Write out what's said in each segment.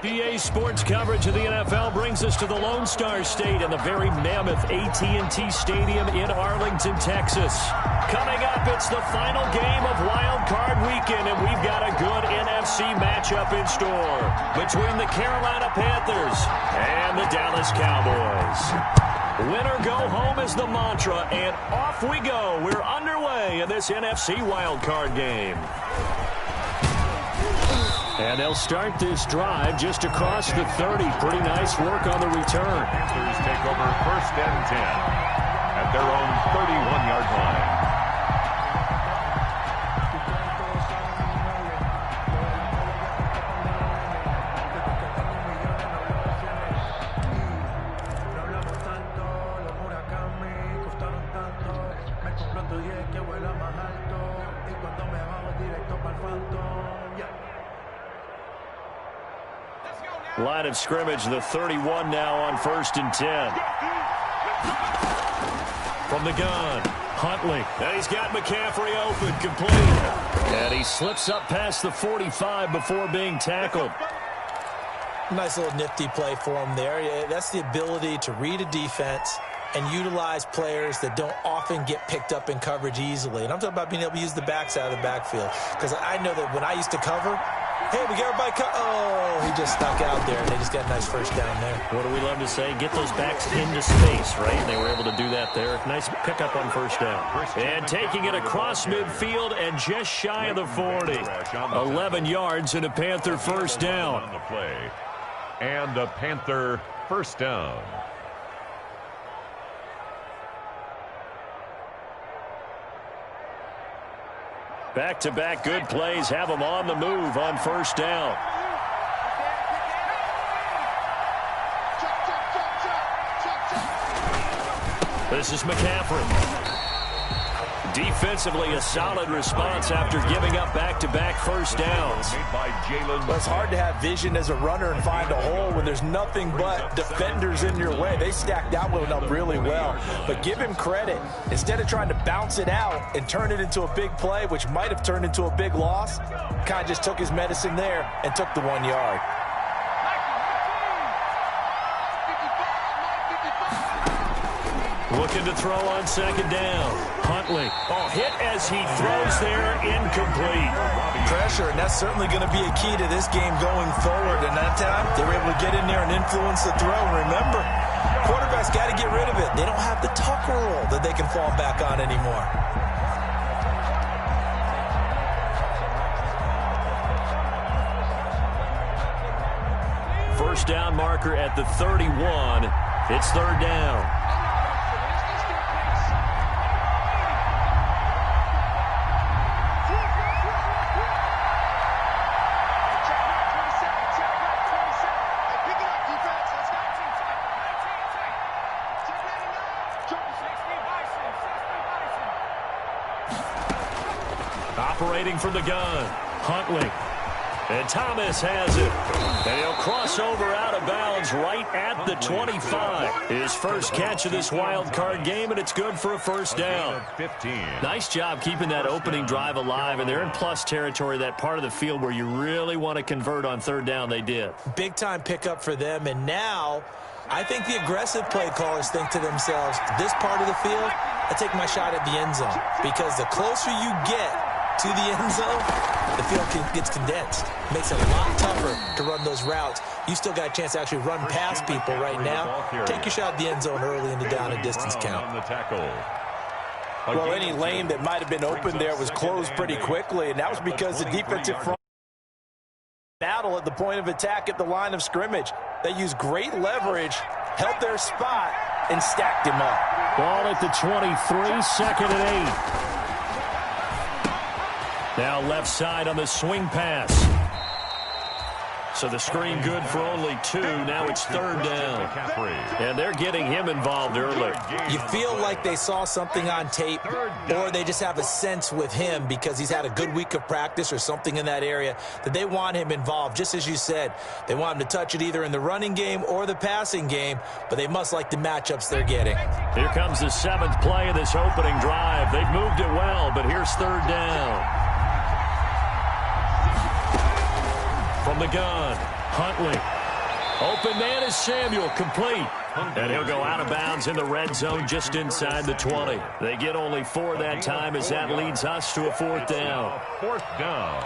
EA Sports coverage of the NFL brings us to the Lone Star State and the very mammoth AT&T Stadium in Arlington, Texas. Coming up, it's the final game of Wild Card Weekend, and we've got a good NFC matchup in store between the Carolina Panthers and the Dallas Cowboys. Win or go home is the mantra, and off we go. We're underway in this NFC Wild Card game. And they'll start this drive just across the 30. Pretty nice work on the return. Panthers take over 1st and 10 at their own 31-yard line. Line of scrimmage, the 31 now on 1st and 10. From the gun, Huntley. And he's got McCaffrey open, complete. And he slips up past the 45 before being tackled. Nice little nifty play for him there. That's the ability to read a defense and utilize players that don't often get picked up in coverage easily. And I'm talking about being able to use the backside of the backfield. Because I know that when I used to cover, hey, we got everybody Oh, he just stuck out there, and they just got a nice first down there. What do we love to say? Get those backs into space, right? And they were able to do that there. Nice pickup on first down. And taking it across midfield and just shy of the 40. 11 yards and a Panther first down. On the play. And a Panther first down. Back-to-back good plays have them on the move on first down. This is McCaffrey. Defensively, a solid response after giving up back-to-back first downs. Well, it's hard to have vision as a runner and find a hole when there's nothing but defenders in your way. They stacked that one up really well. But give him credit. Instead of trying to bounce it out and turn it into a big play, which might have turned into a big loss, kind of just took his medicine there and took the 1 yard. Looking to throw on second down. Huntley. Oh, hit as he throws there, incomplete. Pressure, and that's certainly going to be a key to this game going forward. And that time, they were able to get in there and influence the throw. And remember, quarterbacks got to get rid of it. They don't have the tuck rule that they can fall back on anymore. First down marker at the 31. It's third down. Operating from the gun, Huntley. And Thomas has it. And he'll cross over out of bounds right at the 25. His first catch of this wild card game, and it's good for a first down. 15. Nice job keeping that opening drive alive, and they're in plus territory, that part of the field where you really want to convert on third down. They did. Big-time pickup for them, and now I think the aggressive play callers think to themselves, this part of the field, I take my shot at the end zone, because the closer you get to the end zone, the field gets condensed. Makes it a lot tougher to run those routes. You still got a chance to actually run past people right now. Take your shot at the end zone early in the down and distance count. Well, any lane that might have been open there was closed pretty quickly, and that was because the defensive front battle at the point of attack at the line of scrimmage. They used great leverage, held their spot, and stacked him up. Ball at the 23, second and 8. Now left side on the swing pass. So the screen good for only 2. Now it's third down. And they're getting him involved early. You feel like they saw something on tape, or they just have a sense with him because he's had a good week of practice or something in that area that they want him involved. Just as you said, they want him to touch it either in the running game or the passing game, but they must like the matchups they're getting. Here comes the 7th play of this opening drive. They've moved it well, but here's third down. From the gun, Huntley. Open man is Samuel, complete. And he'll go out of bounds in the red zone just inside the 20. They get only 4 that time as that leads us to a 4th down. 4th down.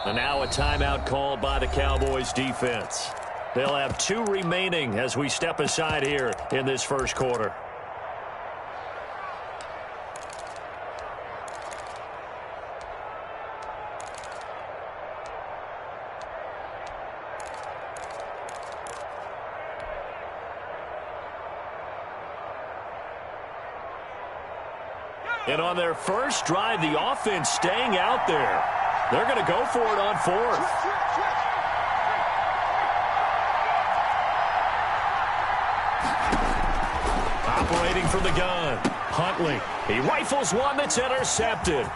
And now a timeout called by the Cowboys defense. They'll have 2 remaining as we step aside here in this first quarter. And on their first drive, the offense staying out there. They're going to go for it on 4th. Operating from the gun, Huntley. He rifles one that's intercepted.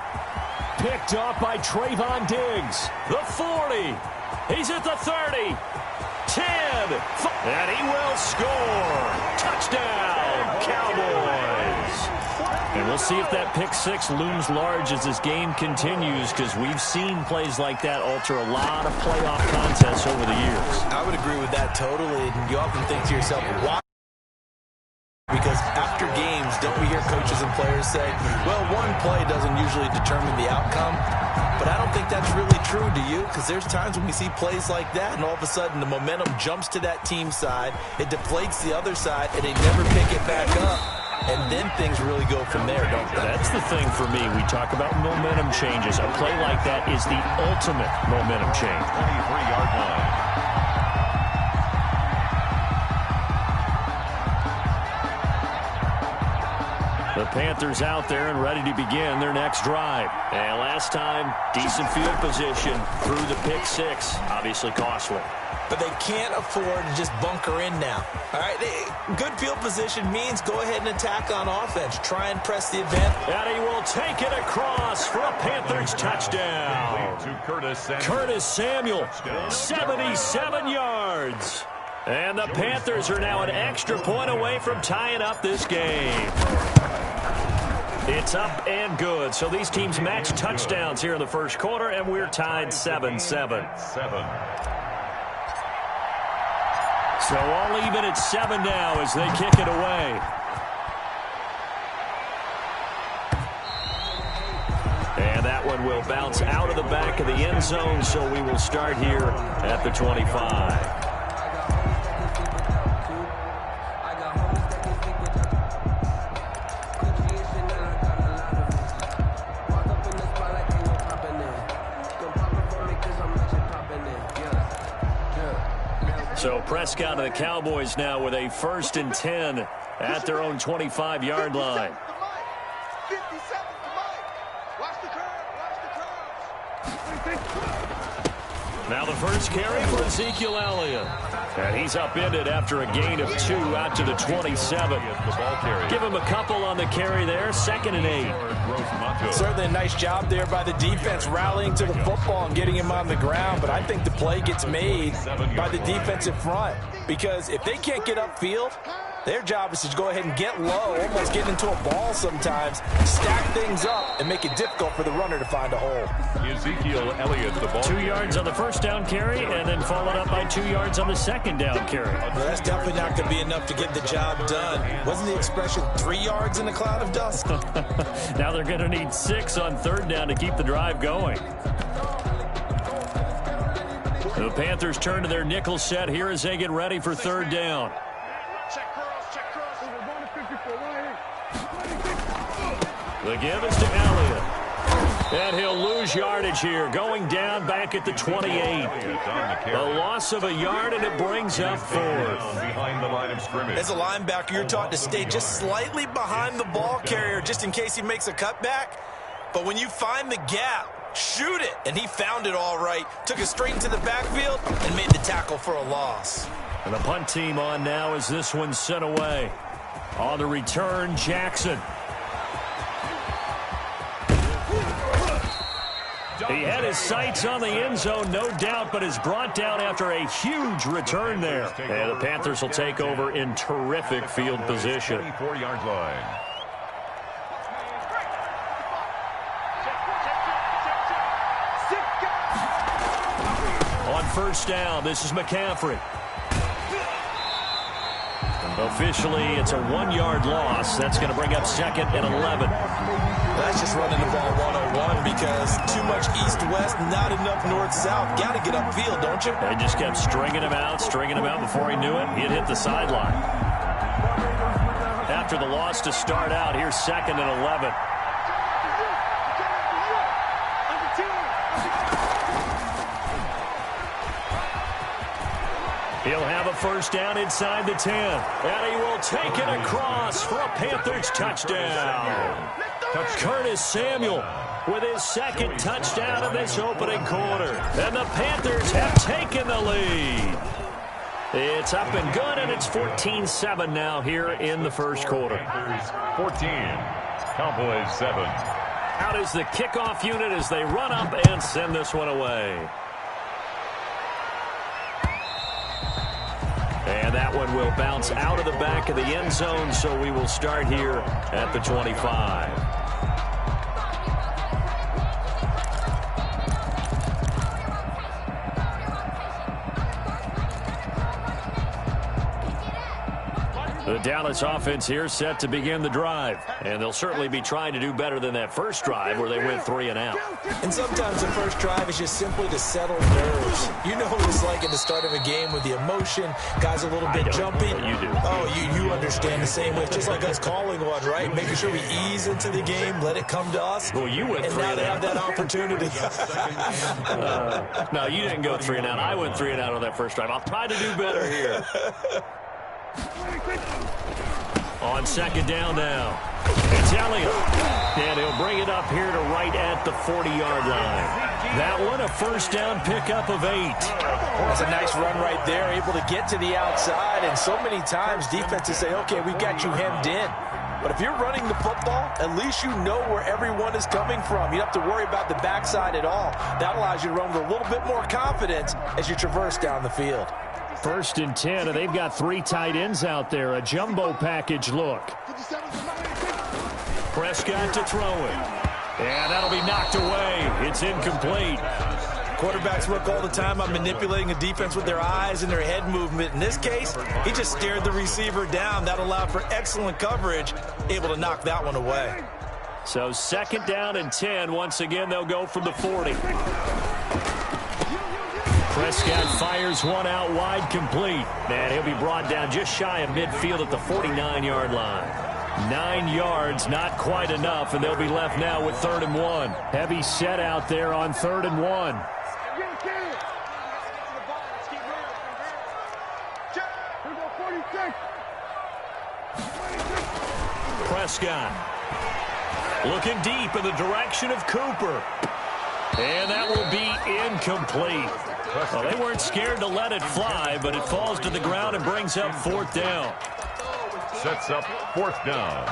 Picked off by Trayvon Diggs. The 40. He's at the 30. 10. And he will score. Touchdown, Cowboys. And we'll see if that pick 6 looms large as this game continues, because we've seen plays like that alter a lot of playoff contests over the years. I would agree with that totally. And you often think to yourself, why? Because after games, don't we hear coaches and players say, well, one play doesn't usually determine the outcome. But I don't think that's really true, do you? Because there's times when we see plays like that, and all of a sudden the momentum jumps to that team side, it deflates the other side, and they never pick it back up. And then things really go from there, don't they? That's the thing for me. We talk about momentum changes. A play like that is the ultimate momentum change. 23-yard line. The Panthers out there and ready to begin their next drive. And last time, decent field position through the pick 6. Obviously costly. But they can't afford to just bunker in now. All right, good field position means go ahead and attack on offense. Try and press the advantage. And he will take it across for a Panthers touchdown. To Curtis Samuel, 77 yards. And the Panthers are now an extra point away from tying up this game. It's up and good. So these teams match touchdowns here in the first quarter, and we're tied 7-7. So all even at 7 now as they kick it away. And that one will bounce out of the back of the end zone, so we will start here at the 25. So Prescott and the Cowboys now with a 1st and 10 at their own 25-yard line. 57, watch the curve. Now the first carry for Ezekiel Elliott. And he's upended after a gain of 2 out to the 27. Give him a couple on the carry there. 2nd and 8. Certainly a nice job there by the defense rallying to the football and getting him on the ground. But I think the play gets made by the defensive front. Because if they can't get upfield, their job is to go ahead and get low, almost get into a ball sometimes, stack things up, and make it difficult for the runner to find a hole. Ezekiel Elliott, the ball. 2 yards on the first down carry, and then followed up by 2 yards on the second down carry. Well, that's definitely not going to be enough to get the job done. Wasn't the expression 3 yards in a cloud of dust? Now they're going to need 6 on 3rd down to keep the drive going. The Panthers turn to their nickel set here as they get ready for 3rd down. The give is to Elliott. And he'll lose yardage here, going down back at the 28. A loss of a yard, and it brings up 4th. Behind the line of scrimmage. As a linebacker, you're taught to stay just slightly behind the ball carrier just in case he makes a cutback. But when you find the gap, shoot it. And he found it all right. Took it straight into the backfield and made the tackle for a loss. And the punt team on now as this one's sent away. On the return, Jackson. He had his sights on the end zone, no doubt, but is brought down after a huge return there. And the Panthers will take over in terrific field position. 24-yard line. On first down, this is McCaffrey. Officially, it's a 1-yard loss. That's going to bring up 2nd and 11. That's just running the ball 101 because too much east-west, not enough north-south. Got to get upfield, don't you? They just kept stringing him out before he knew it. He'd hit the sideline. After the loss to start out, here's 2nd and 11. He'll have a first down inside the 10. And he will take it across for a Panthers touchdown. Curtis Samuel with his 2nd touchdown of this opening quarter. And the Panthers have taken the lead. It's up and good, and it's 14-7 now here in the first quarter. 14, Cowboys 7. Out is the kickoff unit as they run up and send this one away. And that one will bounce out of the back of the end zone, so we will start here at the 25. The Dallas offense here set to begin the drive. And they'll certainly be trying to do better than that first drive where they went 3 and out. And sometimes the first drive is just simply to settle nerves. You know what it's like in the start of a game with the emotion. Guys a little bit jumpy. You do. Oh, you understand the same way. It's just like us calling one, right? Making sure we ease into the game, let it come to us. Well, you went 3 and out. And now they have that opportunity. No, you didn't go 3 and out. I went 3 and out on that first drive. I'll try to do better here. On 2nd down now. It's Elliott. And he'll bring it up here to right at the 40-yard line. That one a first down pickup of 8. That's a nice run right there, able to get to the outside. And so many times defenses say, okay, we've got you hemmed in. But if you're running the football, at least you know where everyone is coming from. You don't have to worry about the backside at all. That allows you to run with a little bit more confidence as you traverse down the field. 1st and 10, and they've got 3 tight ends out there. A jumbo package look. Prescott to throw it. And that'll be knocked away. It's incomplete. Quarterbacks work all the time on manipulating a defense with their eyes and their head movement. In this case, he just stared the receiver down. That allowed for excellent coverage, able to knock that one away. So 2nd down and 10. Once again, they'll go from the 40. Prescott fires one out wide, complete. And he'll be brought down just shy of midfield at the 49-yard line. 9 yards, not quite enough, and they'll be left now with 3rd and 1. Heavy set out there on 3rd and 1. Prescott looking deep in the direction of Cooper. And that will be incomplete. Well, they weren't scared to let it fly, but it falls to the ground and brings up 4th down. Sets up 4th down.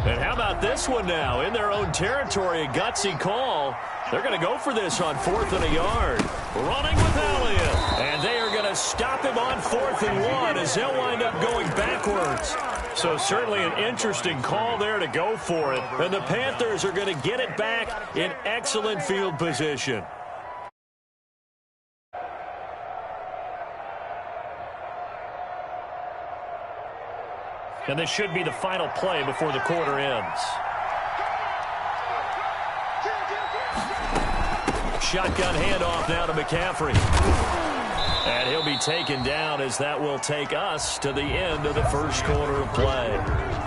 And how about this one now? In their own territory, a gutsy call. They're going to go for this on 4th and a yard. Running with Elliott. And they are going to stop him on 4th and 1 as they'll wind up going backwards. So certainly an interesting call there to go for it. And the Panthers are going to get it back in excellent field position. And this should be the final play before the quarter ends. Shotgun handoff now to McCaffrey. And he'll be taken down as that will take us to the end of the first quarter of play.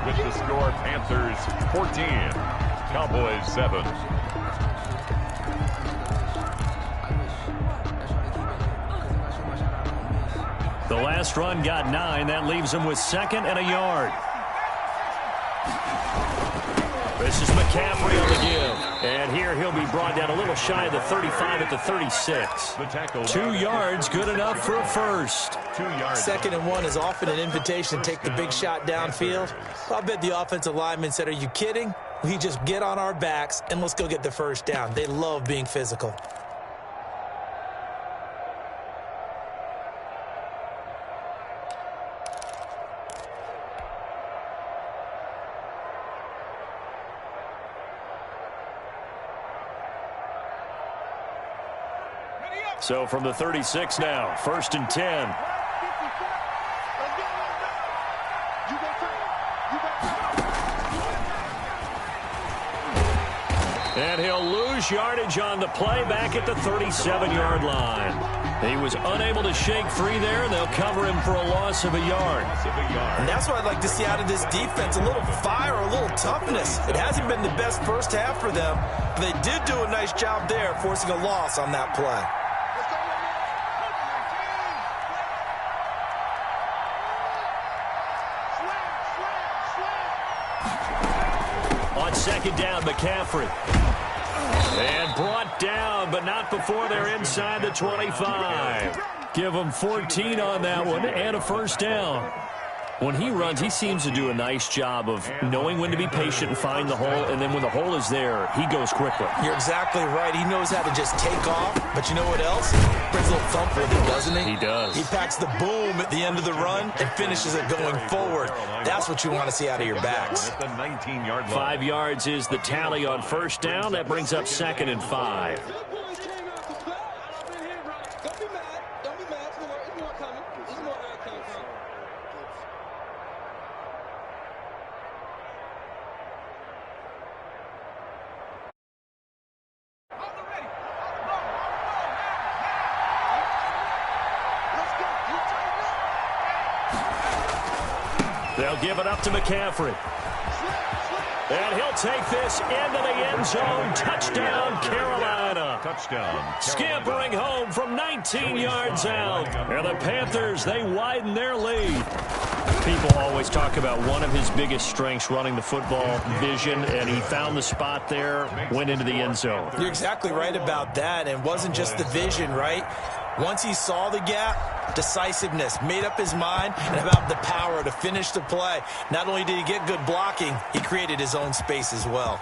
With the score, Panthers 14, Cowboys 7. The last run got 9. That leaves them with 2nd and a yard. This is McCaffrey on the give. And here he'll be brought down a little shy of the 35 at the 36. 2 yards, good enough for a first. 2 yards. 2nd and 1 is often an invitation to take the big shot downfield. I bet the offensive lineman said, are you kidding? We just get on our backs and let's go get the first down. They love being physical. So from the 36 now, 1st and 10. And he'll lose yardage on the play back at the 37-yard line. He was unable to shake free there, and they'll cover him for a loss of a yard. And that's what I'd like to see out of this defense, a little fire, a little toughness. It hasn't been the best first half for them, but they did do a nice job there, forcing a loss on that play. On 2nd down, McCaffrey. And brought down, but not before they're inside the 25. Give them 14 on that one and a first down. When he runs, he seems to do a nice job of knowing when to be patient and find the hole, and then when the hole is there, he goes quickly. You're exactly right. He knows how to just take off, but you know what else? Brings a little thump with it, doesn't he? He does. He packs the boom at the end of the run and finishes it going forward. That's what you want to see out of your backs. At the 19-yard line. 5 yards is the tally on first down. That brings up 2nd and 5. They'll give it up to McCaffrey. And he'll take this into the end zone. Touchdown, Carolina. Touchdown. Scampering home from 19 yards out. And the Panthers, they widen their lead. People always talk about one of his biggest strengths, running the football, vision, and he found the spot there, went into the end zone. You're exactly right about that, and it wasn't just the vision, right? Once he saw the gap, decisiveness, made up his mind, and about the power to finish the play. Not only did he get good blocking, he created his own space as well.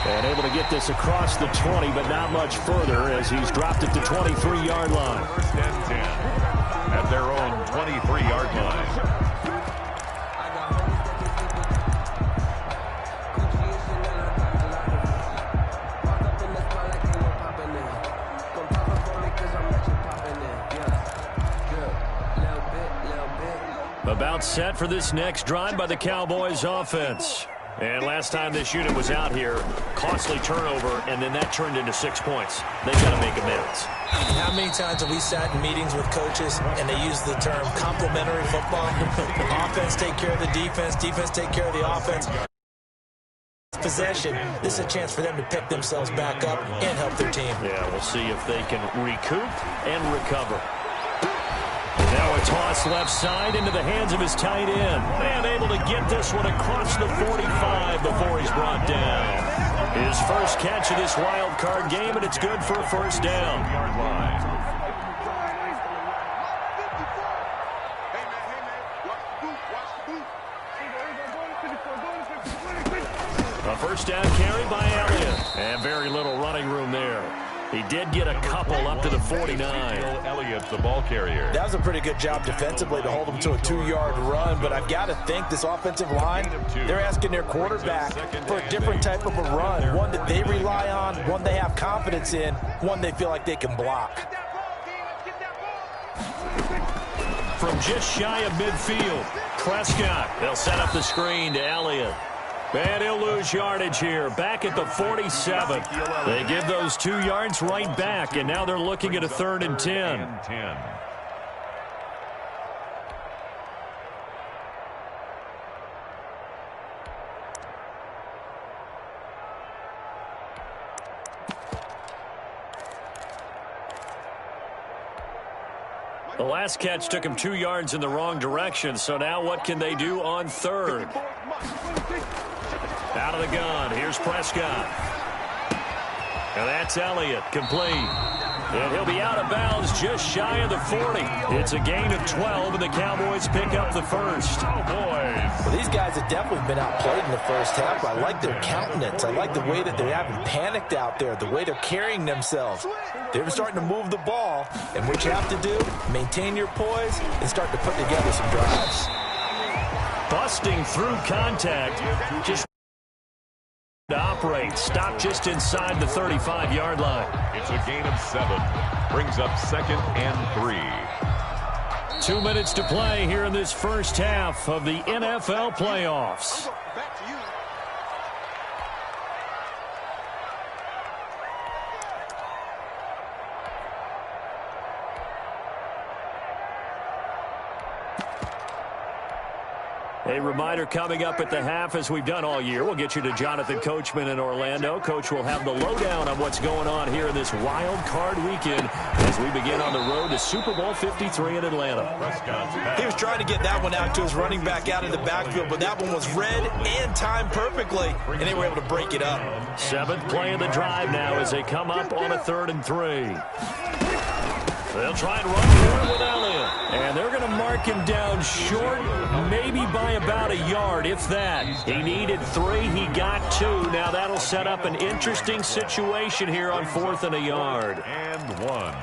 And able to get this across the 20, but not much further as he's dropped it to 23-yard line. 1st and 10 at their own 23-yard line. About set for this next drive by the Cowboys offense. And last time this unit was out here, costly turnover, and then that turned into 6 points. They've got to make amends. How many times have we sat in meetings with coaches and they use the term complementary football? Offense take care of the defense, defense take care of the offense. Possession, this is a chance for them to pick themselves back up and help their team. Yeah, we'll see if they can recoup and recover. Now a toss left side into the hands of his tight end. And able to get this one across the 45 before he's brought down. His first catch of this wild card game, and it's good for a first down. A first down carry by Elliott. And very little running room there. He did get a couple up to the 49. Elliott, the ball carrier. That was a pretty good job defensively to hold him to a 2-yard run, but I've got to think this offensive line, they're asking their quarterback for a different type of a run, one that they rely on, one they have confidence in, one they feel like they can block. From just shy of midfield, Prescott. They'll set up the screen to Elliott. And he'll lose yardage here, back at the 47. They give those 2 yards right back, and now they're looking at a 3rd and 10. The last catch took him 2 yards in the wrong direction, so now what can they do on third? Out of the gun, here's Prescott. And that's Elliott, complete. And he'll be out of bounds just shy of the 40. It's a gain of 12, and the Cowboys pick up the first. Well, these guys have definitely been outplayed in the first half. I like their countenance. I like the way that they haven't panicked out there, the way they're carrying themselves. They're starting to move the ball, and what you have to do, maintain your poise and start to put together some drives. Busting through contact, just to operate. Stop just inside the 35-yard line. It's a gain of 7. Brings up 2nd and 3. 2 minutes to play here in this first half of the NFL playoffs. Back to you. A reminder coming up at the half, as we've done all year. We'll get you to Jonathan Coachman in Orlando. Coach will have the lowdown on what's going on here in this wild card weekend as we begin on the road to Super Bowl 53 in Atlanta. He was trying to get that one out to his running back out of the backfield, but that one was read and timed perfectly, and they were able to break it up. 7th play of the drive now as they come up on a 3rd and 3. They'll try and run for it with Elliott. And they're going to mark him down short, maybe by about a yard, if that. He needed 3. He got 2. Now that'll set up an interesting situation here on 4th and a yard. And 1.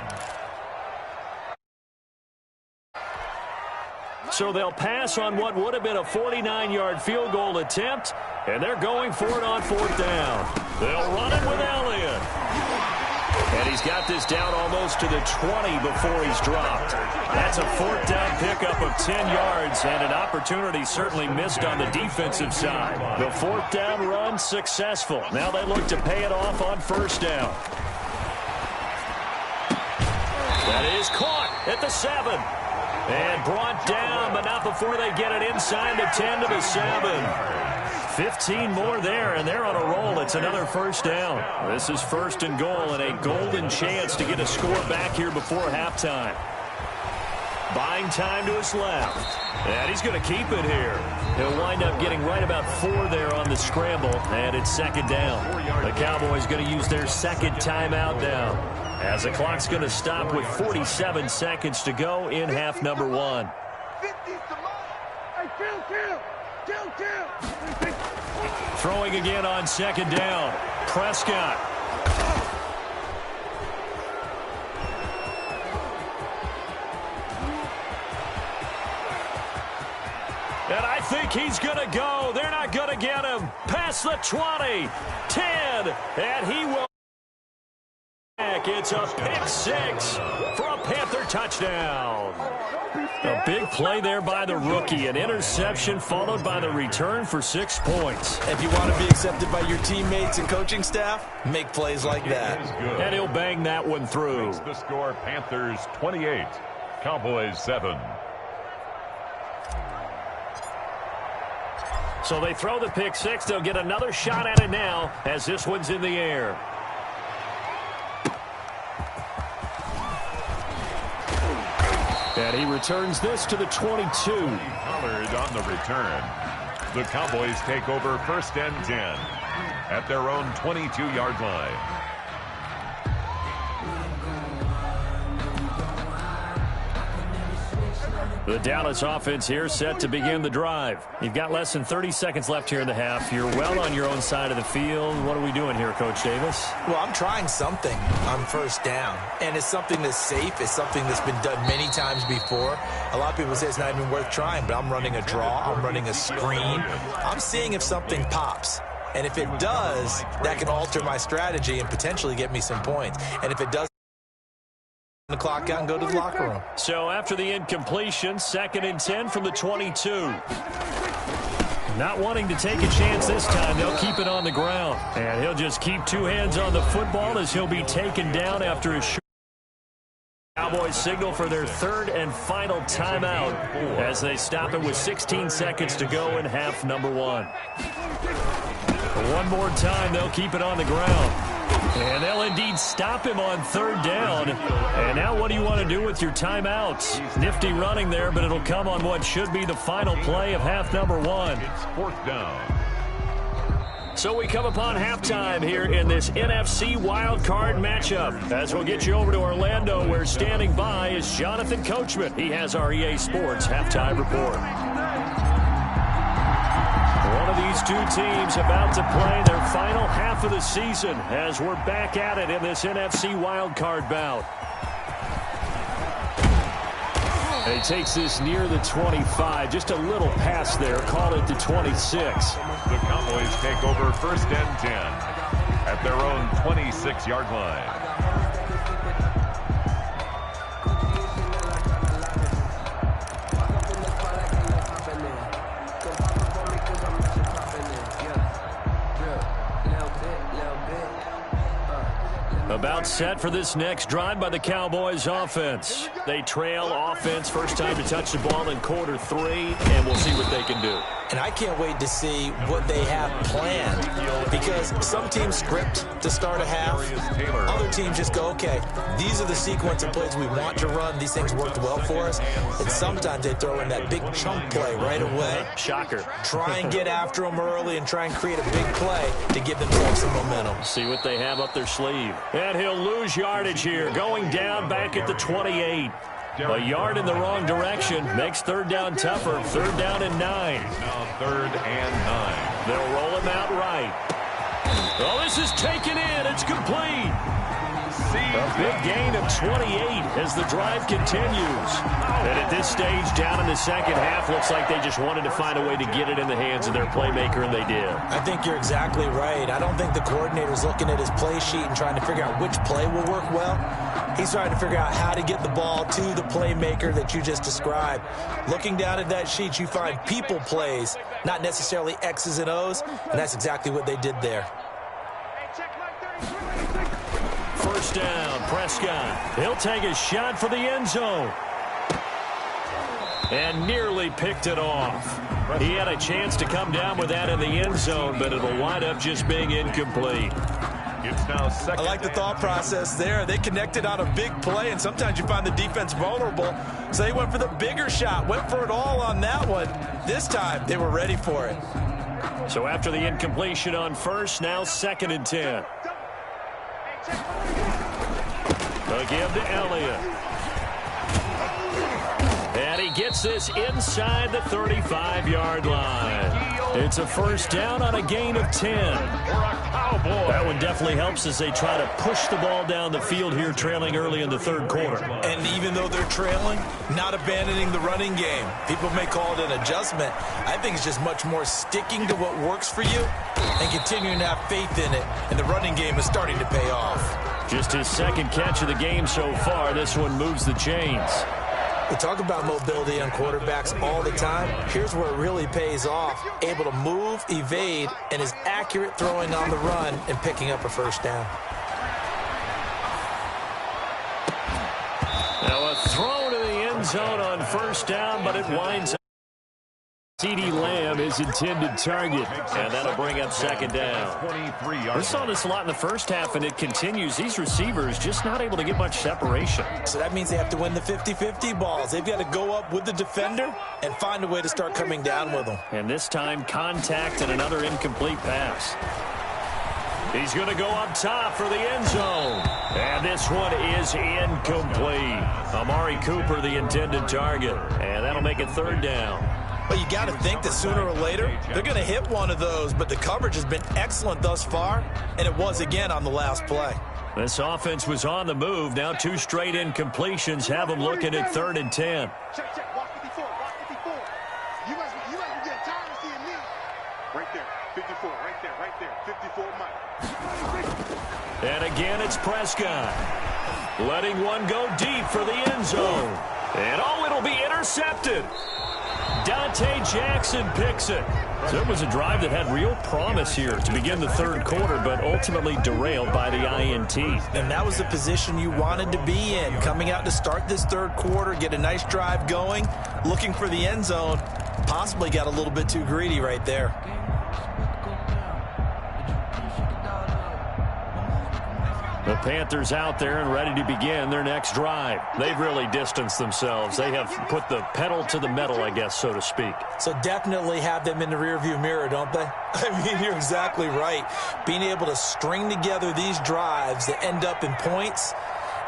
So they'll pass on what would have been a 49-yard field goal attempt, and they're going for it on 4th down. They'll run it with Elliott. And he's got this down almost to the 20 before he's dropped. That's a 4th down pickup of 10 yards, and an opportunity certainly missed on the defensive side. The 4th down run successful. Now they look to pay it off on 1st down. That is caught at the 7. And brought down, but not before they get it inside the 10 to the 7. 15 more there, and they're on a roll. It's another 1st down. This is 1st and goal, and a golden chance to get a score back here before halftime. Buying time to his left. And he's going to keep it here. He'll wind up getting right about 4 there on the scramble, and it's 2nd down. The Cowboys going to use their 2nd timeout now, as the clock's going to stop with 47 seconds to go in half number 1. 50's the line. Hey, kill. Throwing again on 2nd down. Prescott. And I think he's going to go. They're not going to get him. Past the 20. 10. And he will. It's a pick 6 for a Panther touchdown. A big play there by the rookie. An interception followed by the return for 6 points. If you want to be accepted by your teammates and coaching staff, make plays like that. And he'll bang that one through. The score, Panthers 28, Cowboys 7. So they throw the pick 6. They'll get another shot at it now as this one's in the air. And he returns this to the 22. Pollard on the return. The Cowboys take over 1st and 10 at their own 22-yard line. The Dallas offense here set to begin the drive. You've got less than 30 seconds left here in the half. You're well on your own side of the field. What are we doing here, Coach Davis? Well, I'm trying something on 1st down, and it's something that's safe. It's something that's been done many times before. A lot of people say it's not even worth trying, but I'm running a draw. I'm running a screen. I'm seeing if something pops. And if it does, that can alter my strategy and potentially get me some points. And if it does, the clock out and go to the locker room. So after the incompletion, 2nd and 10 from the 22. Not wanting to take a chance this time, they'll keep it on the ground. And he'll just keep 2 hands on the football as he'll be taken down after a short. Cowboys signal for their 3rd and final timeout as they stop it with 16 seconds to go in half number 1. One more time, they'll keep it on the ground. And they'll indeed stop him on third down. And now what do you want to do with your timeouts? Nifty running there, but it'll come on what should be the final play of half number one. It's fourth down. So we come upon halftime here in this NFC wild card matchup. As we'll get you over to Orlando, where standing by is Jonathan Coachman. He has our EA Sports halftime report. One of these two teams about to play their final half of the season as we're back at it in this NFC wild card bout. He takes this near the 25, just a little pass there, call it the 26. The Cowboys take over first and 10 at their own 26-yard line. About set for this next drive by the Cowboys offense. They trail offense, first time to touch the ball in quarter three, and we'll see what they can do. And I can't wait to see what they have planned, because some teams script to start a half. Other teams just go, okay, these are the sequence of plays we want to run. These things worked well for us. And sometimes they throw in that big chunk play right away. Shocker. Try and get after them early and try and create a big play to give themselves some momentum. See what they have up their sleeve. And he'll lose yardage here, going down back at the 28. A yard in the wrong direction makes third down tougher. Third down and 9. Now third and 9. They'll roll him out right. Oh, this is taken in. It's complete. A big gain of 28 as the drive continues. And at this stage, down in the second half, looks like they just wanted to find a way to get it in the hands of their playmaker, and they did. I think you're exactly right. I don't think the coordinator's looking at his play sheet and trying to figure out which play will work well. He's trying to figure out how to get the ball to the playmaker that you just described. Looking down at that sheet, you find people plays, not necessarily X's and O's, and that's exactly what they did there. First down, Prescott. He'll take a shot for the end zone. And nearly picked it off. He had a chance to come down with that in the end zone, but it'll wind up just being incomplete. It's now second. I like the thought process there. They connected on a big play, and sometimes you find the defense vulnerable. So they went for the bigger shot, went for it all on that one. This time, they were ready for it. So after the incompletion on first, now second and 10. They'll give to Elliott. And he gets this inside the 35-yard line. It's a first down on a gain of 10. That one definitely helps as they try to push the ball down the field here, trailing early in the third quarter. And even though they're trailing, not abandoning the running game. People may call it an adjustment. I think it's just much more sticking to what works for you and continuing to have faith in it. And the running game is starting to pay off. Just his second catch of the game so far. This one moves the chains. We talk about mobility on quarterbacks all the time. Here's where it really pays off. Able to move, evade, and is accurate throwing on the run and picking up a first down. Now a throw to the end zone on first down, but it winds up. CeeDee Lamb is intended target, and that'll bring up second down. We saw this a lot in the first half, and it continues. These receivers just not able to get much separation. So that means they have to win the 50-50 balls. They've got to go up with the defender and find a way to start coming down with them. And this time, contact and another incomplete pass. He's going to go up top for the end zone. And this one is incomplete. Amari Cooper, the intended target. And that'll make it third down. Well, you got to think that sooner or later, they're going to hit one of those, but the coverage has been excellent thus far, and it was again on the last play. This offense was on the move. Now two straight incompletions have them looking at third and 10. Check, check. Watch 54. Watch 54. You guys are getting tired of seeing me. Right there. 54. Right there. 54 Mike. And again, it's Prescott. Letting one go deep for the end zone. And oh, it'll be intercepted. Dante Jackson picks it. So it was a drive that had real promise here to begin the third quarter, but ultimately derailed by the INT. And that was the position you wanted to be in. Coming out to start this third quarter, get a nice drive going, looking for the end zone. Possibly got a little bit too greedy right there. Panthers out there and ready to begin their next drive. They've really distanced themselves. They have put the pedal to the metal, I guess, so to speak. So definitely have them in the rearview mirror, don't they? I mean, you're exactly right. Being able to string together these drives that end up in points,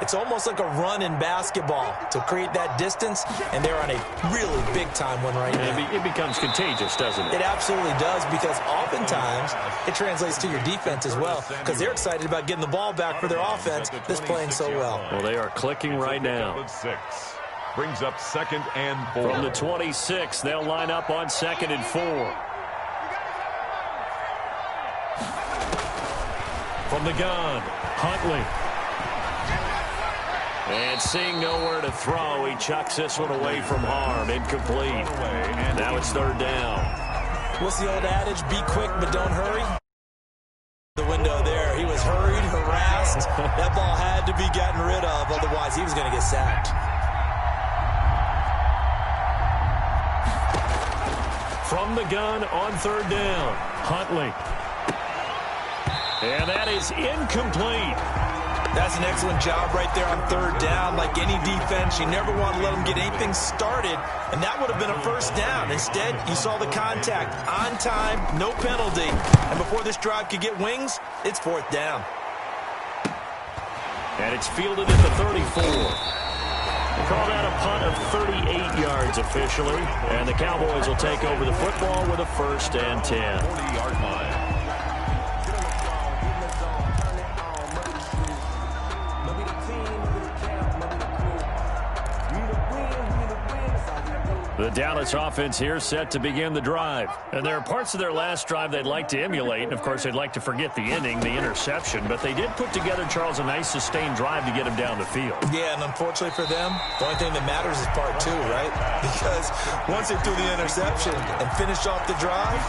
it's almost like a run in basketball to create that distance, and they're on a really big-time one right now. It becomes contagious, doesn't it? It absolutely does, because oftentimes it translates to your defense as well, because they're excited about getting the ball back for their offense that's playing so well. Well, they are clicking right now. Brings up 2nd and 4. From the 26, they'll line up on 2nd and 4. From the gun, Huntley. And seeing nowhere to throw, he chucks this one away from harm. Incomplete. Now it's 3rd down. What's the old adage? Be quick, but don't hurry. The window there. He was hurried, harassed. That ball had to be gotten rid of. Otherwise, he was going to get sacked. From the gun on 3rd down, Huntley. And that is incomplete. That's an excellent job right there on 3rd down. Like any defense, you never want to let them get anything started, and that would have been a 1st down. Instead, you saw the contact on time, no penalty. And before this drive could get wings, it's 4th down. And it's fielded at the 34. We'll call that a punt of 38 yards officially, and the Cowboys will take over the football with a 1st and 10. 40-yard line. The Dallas offense here set to begin the drive. And there are parts of their last drive they'd like to emulate. And, of course, they'd like to forget the inning, the interception. But they did put together, Charles, a nice sustained drive to get them down the field. Yeah, and unfortunately for them, the only thing that matters is part 2, right? Because once they threw the interception and finished off the drive,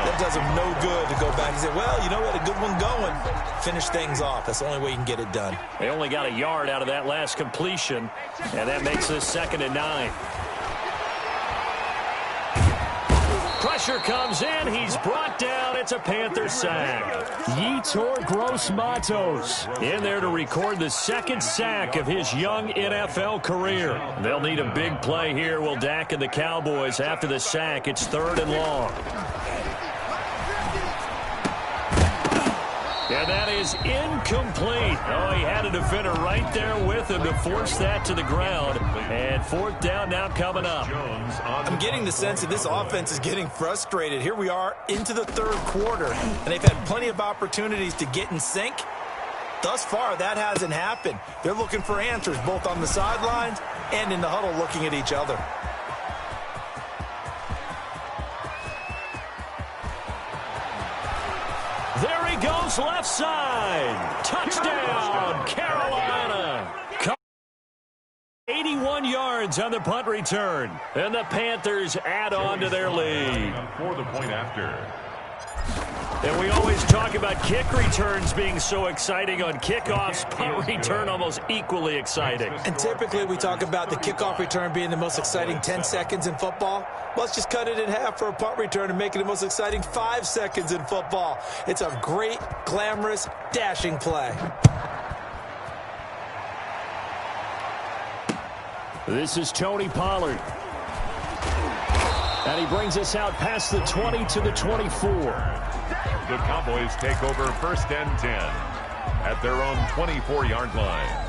that does them no good to go back and say, well, you know what, a good one going. Finish things off. That's the only way you can get it done. They only got a yard out of that last completion, and that makes this 2nd and 9. Pressure comes in. He's brought down. It's a Panther sack. Yetur Gross-Matos in there to record the 2nd sack of his young NFL career. They'll need a big play here, will Dak and the Cowboys. After the sack, it's 3rd and long. And that is incomplete. Oh, he had a defender right there with him to force that to the ground. And 4th down now coming up. I'm getting the sense that this offense is getting frustrated. Here we are into the 3rd quarter, and they've had plenty of opportunities to get in sync. Thus far, that hasn't happened. They're looking for answers both on the sidelines and in the huddle looking at each other. There he goes, left side. Touchdown, Carolina. 81 yards on the punt return. And the Panthers add on to their lead. For the point after. And we always talk about kick returns being so exciting on kickoffs. Punt return almost equally exciting. And typically we talk about the kickoff return being the most exciting 10 seconds in football. Let's just cut it in half for a punt return and make it the most exciting 5 seconds in football. It's a great, glamorous, dashing play. This is Tony Pollard. And he brings us out past the 20 to the 24. The Cowboys take over 1st and 10 at their own 24-yard line.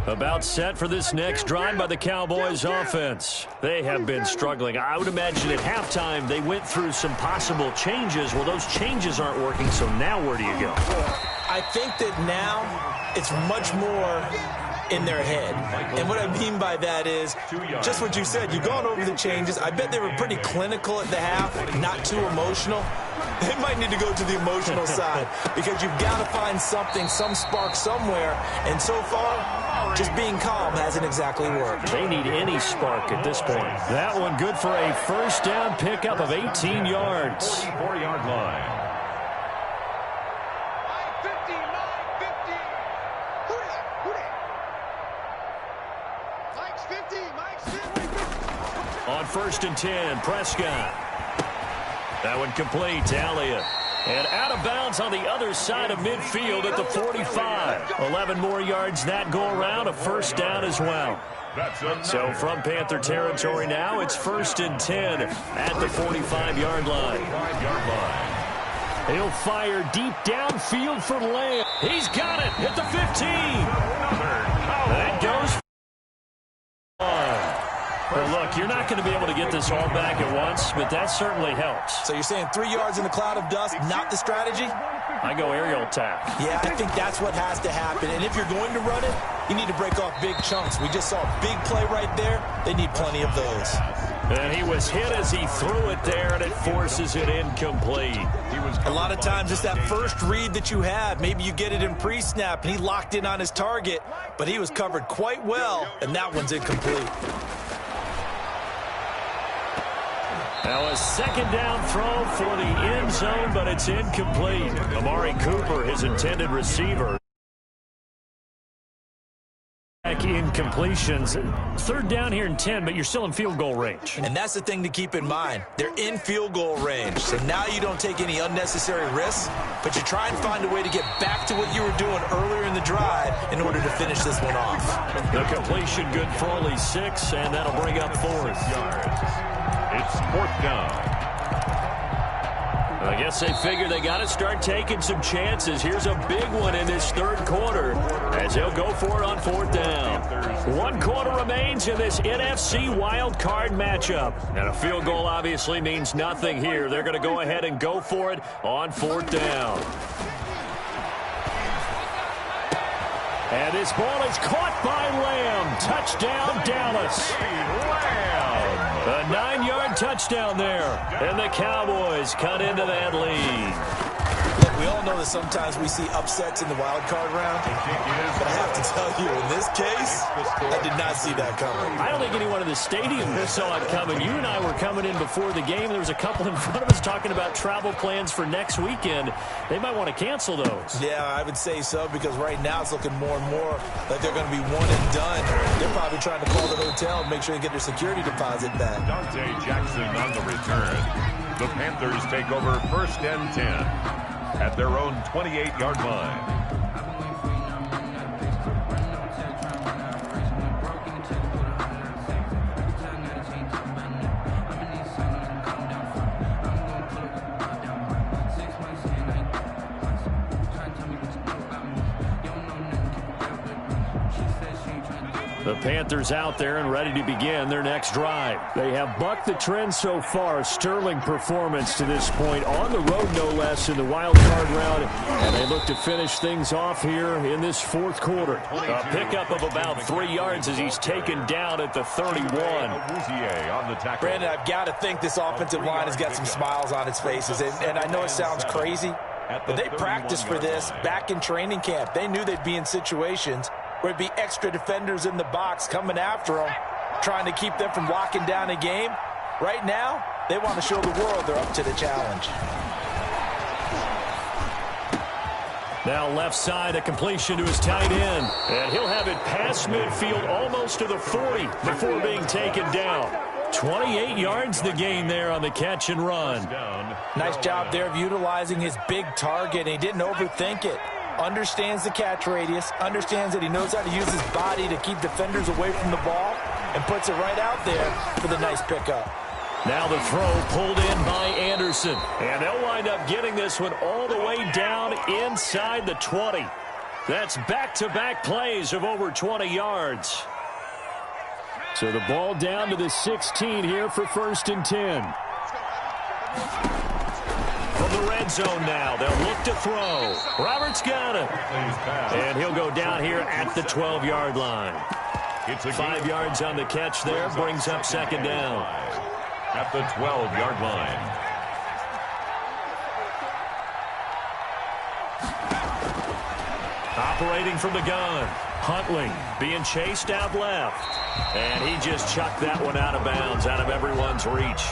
About set for this next drive by the Cowboys offense. They have been struggling. I would imagine at halftime they went through some possible changes. Well, those changes aren't working, so now where do you go? I think that now it's much more in their head. And what I mean by that is just what you said. You've gone over the changes. I bet they were pretty clinical at the half, not too emotional. They might need to go to the emotional side because you've got to find something, some spark somewhere. And so far, just being calm hasn't exactly worked. They need any spark at this point. That one good for a 1st down pickup of 18 yards. 4-yard line. first and 10. Prescott. That one complete to Elliott. And out of bounds on the other side of midfield at the 45. 11 more yards that go around, a first down as well. So from Panther territory now, it's first and 10 at the 45-yard line. He'll fire deep downfield for Lamb. He's got it at the 15. That goes on. Well, look, you're not going to be able to get this all back at once, but that certainly helps. So you're saying 3 yards in the cloud of dust, not the strategy? I go aerial attack. Yeah, I think that's what has to happen. And if you're going to run it, you need to break off big chunks. We just saw a big play right there. They need plenty of those. And he was hit as he threw it there, and it forces it incomplete. A lot of times it's that first read that you have. Maybe you get it in pre-snap, and he locked in on his target, but he was covered quite well, and that one's incomplete. Now a second down throw for the end zone, but it's incomplete. Amari Cooper, his intended receiver. Incompletions. Third down here and 10, but you're still in field goal range. And that's the thing to keep in mind. They're in field goal range. So now you don't take any unnecessary risks, but you try and find a way to get back to what you were doing earlier in the drive in order to finish this one off. The completion good for only 6, and that'll bring up fourth. It's fourth down. I guess they figure they got to start taking some chances. Here's a big one in this third quarter as they'll go for it on fourth down. 1 quarter remains in this NFC wild card matchup. And a field goal obviously means nothing here. They're going to go ahead and go for it on fourth down. And this ball is caught by Lamb. Touchdown, Dallas. A 9-yard touchdown there. And the Cowboys cut into that lead. Look, we all know that sometimes we see upsets in the wild card round. But I have to tell you, in this case, I did not see that coming. I don't think anyone in the stadium saw it coming. You and I were coming in before the game. There was a couple in front of us talking about travel plans for next weekend. They might want to cancel those. Yeah, I would say so, because right now it's looking more and more like they're going to be one and done. They're probably trying to call the hotel and make sure they get their security deposit back. Dante Jackson on the return. The Panthers take over first and 10 at their own 28-yard line. The Panthers out there and ready to begin their next drive. They have bucked the trend so far. Sterling performance to this point. On the road, no less, in the wild card round. And they look to finish things off here in this fourth quarter. A pickup of about 3 yards as he's taken down at the 31. Brandon, I've got to think this offensive line has got some smiles on its faces. And I know it sounds crazy, but they practiced for this back in training camp. They knew they'd be in situations where it'd be extra defenders in the box coming after them, trying to keep them from locking down a game. Right now, they want to show the world they're up to the challenge. Now left side, a completion to his tight end. And he'll have it past midfield almost to the 40 before being taken down. 28 yards the gain there on the catch and run. Nice job there of utilizing his big target, and he didn't overthink it. Understands the catch radius, understands that he knows how to use his body to keep defenders away from the ball, and puts it right out there for the nice pickup. Now the throw pulled in by Anderson. And they'll wind up getting this one all the way down inside the 20. That's back-to-back plays of over 20 yards. So the ball down to the 16 here for first and 10. From the red zone now, they'll look to throw. Roberts got it. And he'll go down here at the 12-yard line. 5 yards on the catch there, brings up second down. At the 12-yard line. Operating from the gun. Huntley being chased out left. And he just chucked that one out of bounds, out of everyone's reach.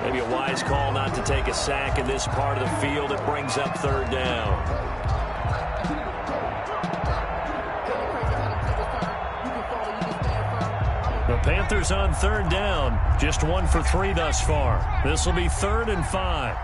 Maybe a wise call not to take a sack in this part of the field. It brings up third down. The Panthers on third down. Just 1 for 3 thus far. This will be 3rd and 5.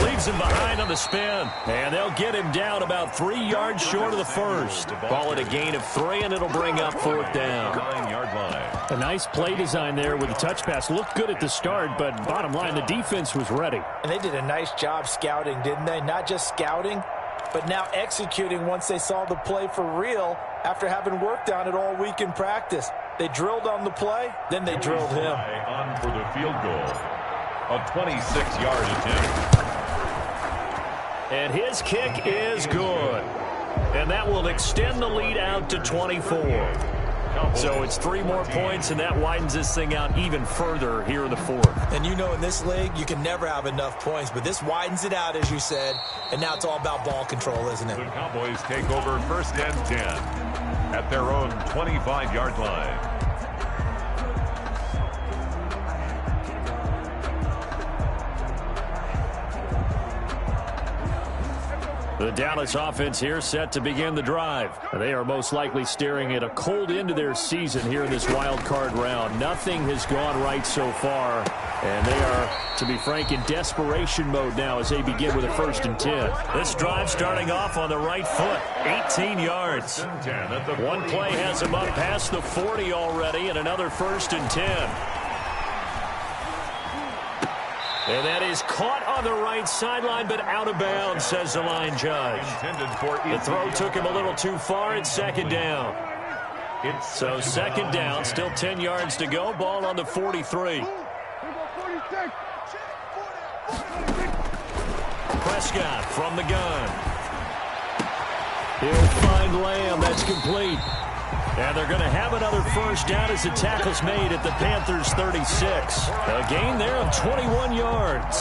Leaves him behind on the spin. And they'll get him down about 3 yards short of the first. Ball at a gain of 3, and it'll bring up 4th down. 9-yard line. A nice play design there with the touch pass. Looked good at the start, but bottom line, the defense was ready. And they did a nice job scouting, didn't they? Not just scouting, but now executing once they saw the play for real after having worked on it all week in practice. They drilled on the play, then they drilled him. On for the field goal. A 26-yard attempt. And his kick is good. And that will extend the lead out to 24. So it's 3 more points, and that widens this thing out even further here in the 4th. And you know, in this league, you can never have enough points, but this widens it out, as you said, and now it's all about ball control, isn't it? The Cowboys take over 1st and 10 at their own 25-yard line. The Dallas offense here set to begin the drive. They are most likely staring at a cold end to their season here in this wild card round. Nothing has gone right so far, and they are, to be frank, in desperation mode now as they begin with a 1st and 10. This drive starting off on the right foot, 18 yards. One play has them up past the 40 already, and another 1st and 10. And that is caught on the right sideline, but out of bounds, says the line judge. The throw took him a little too far. It's 2nd down. So 2nd down, still 10 yards to go. Ball on the 43. Prescott from the gun. He'll find Lamb. That's complete. And they're going to have another 1st down as the tackle's made at the Panthers' 36. A gain there of 21 yards.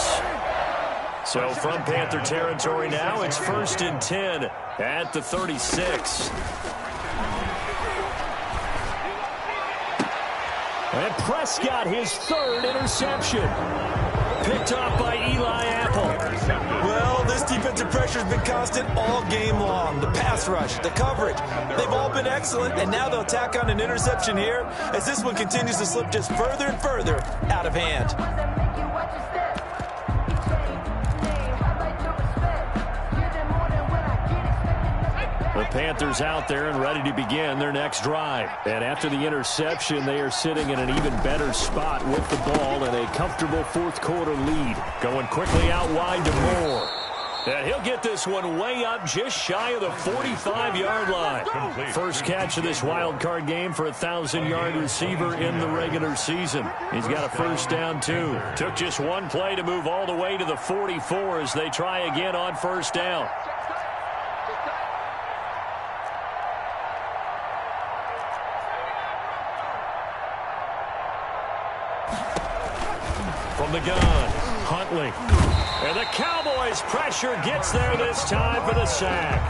So from Panther territory now, it's 1st and 10 at the 36. And Prescott, his 3rd interception. Picked off by Eli Apple. Well, this defensive pressure has been constant all game long. The pass rush, the coverage, they've all been excellent, and now they'll tack on an interception here as this one continues to slip just further and further out of hand. The Panthers out there and ready to begin their next drive. And after the interception, they are sitting in an even better spot with the ball and a comfortable 4th quarter lead. Going quickly out wide to Moore. And he'll get this one way up just shy of the 45-yard line. First catch of this wild card game for a 1,000-yard receiver in the regular season. He's got a 1st down, too. Took just 1 play to move all the way to the 44 as they try again on 1st down. From the gun, Huntley. And the Cowboys' pressure gets there this time for the sack.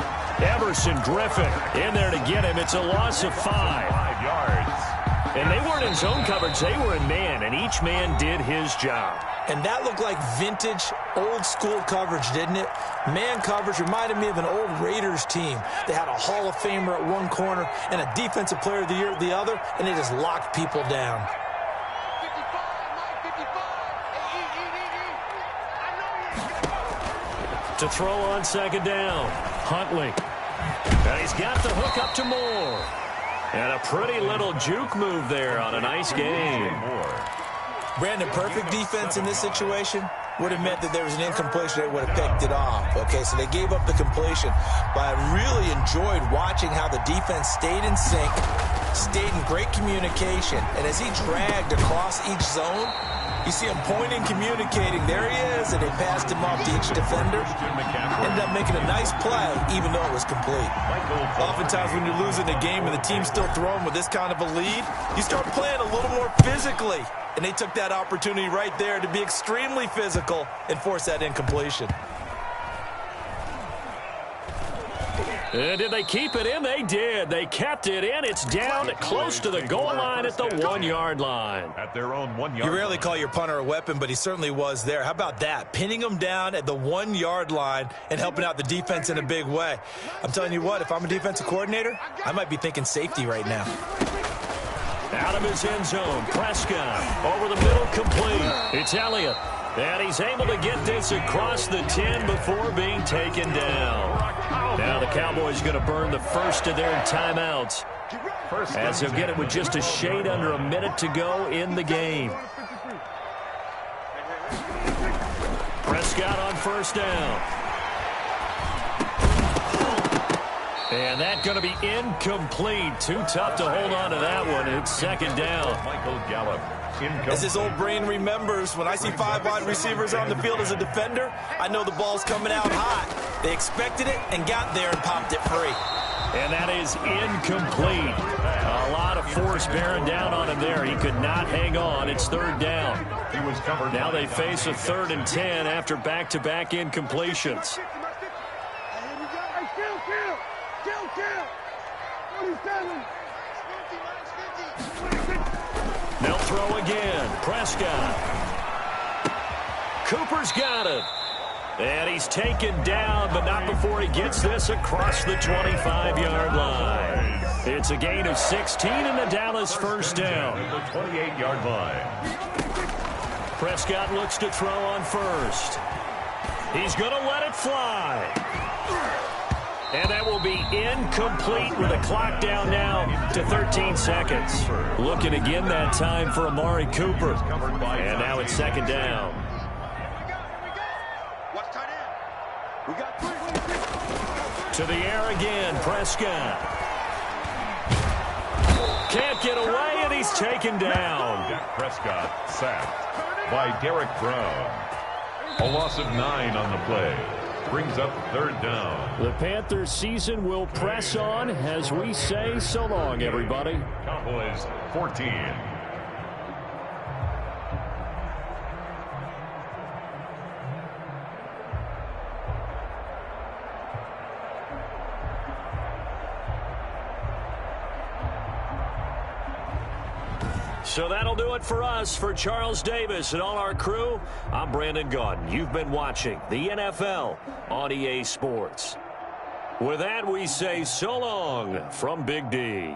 Everson Griffin in there to get him. It's a loss of 5 yards. And they weren't in zone coverage. They were in man, and each man did his job. And that looked like vintage, old-school coverage, didn't it? Man coverage reminded me of an old Raiders team. They had a Hall of Famer at one corner and a Defensive Player of the Year at the other, and they just locked people down. To throw on 2nd down, Huntley. And he's got the hook up to Moore. And a pretty little juke move there on a nice game. Brandon, perfect defense in this situation would have meant that there was an incompletion that would have picked it off. Okay, so they gave up the completion. But I really enjoyed watching how the defense stayed in sync, stayed in great communication. And as he dragged across each zone, you see him pointing, communicating. There he is, and they passed him off to each defender. Ended up making a nice play, even though it was complete. Oftentimes when you're losing a game and the team's still throwing with this kind of a lead, you start playing a little more physically. And they took that opportunity right there to be extremely physical and force that incompletion. Did they keep it in? They did. They kept it in. It's down close to the goal line at the 1-yard line. At their own 1-yard line. You rarely call your punter a weapon, but he certainly was there. How about that? Pinning him down at the 1-yard line and helping out the defense in a big way. I'm telling you what, if I'm a defensive coordinator, I might be thinking safety right now. Out of his end zone, Prescott over the middle, complete. It's Elliott, and he's able to get this across the 10 before being taken down. Now the Cowboys going to burn the first of their timeouts, as they'll get it with just a shade under a minute to go in the game. Prescott on first down. And that's going to be incomplete. Too tough to hold on to that one. It's second down. Michael Gallup. As his old brain remembers, when I see 5 wide receivers on the field as a defender, I know the ball's coming out hot. They expected it and got there and popped it free. And that is incomplete. A lot of force bearing down on him there. He could not hang on. It's third down. He was covered. Now they face a 3rd and 10 after back-to-back incompletions. They'll throw again. Prescott. Cooper's got it. And he's taken down, but not before he gets this across the 25-yard line. It's a gain of 16 and the Dallas first down. The 28-yard line. Prescott looks to throw on first. He's going to let it fly. And that will be incomplete with a clock down now to 13 seconds. Looking again that time for Amari Cooper. And now it's second down. To the air again, Prescott. Can't get away, and he's taken down. Dak Prescott sacked by Derek Brown. A loss of 9 on the play. Brings up third down. The Panthers season will press on as we say so long, everybody. Cowboys 14. So that'll do it for us. For Charles Davis and all our crew, I'm Brandon Gaudin. You've been watching the NFL on EA Sports. With that, we say so long from Big D.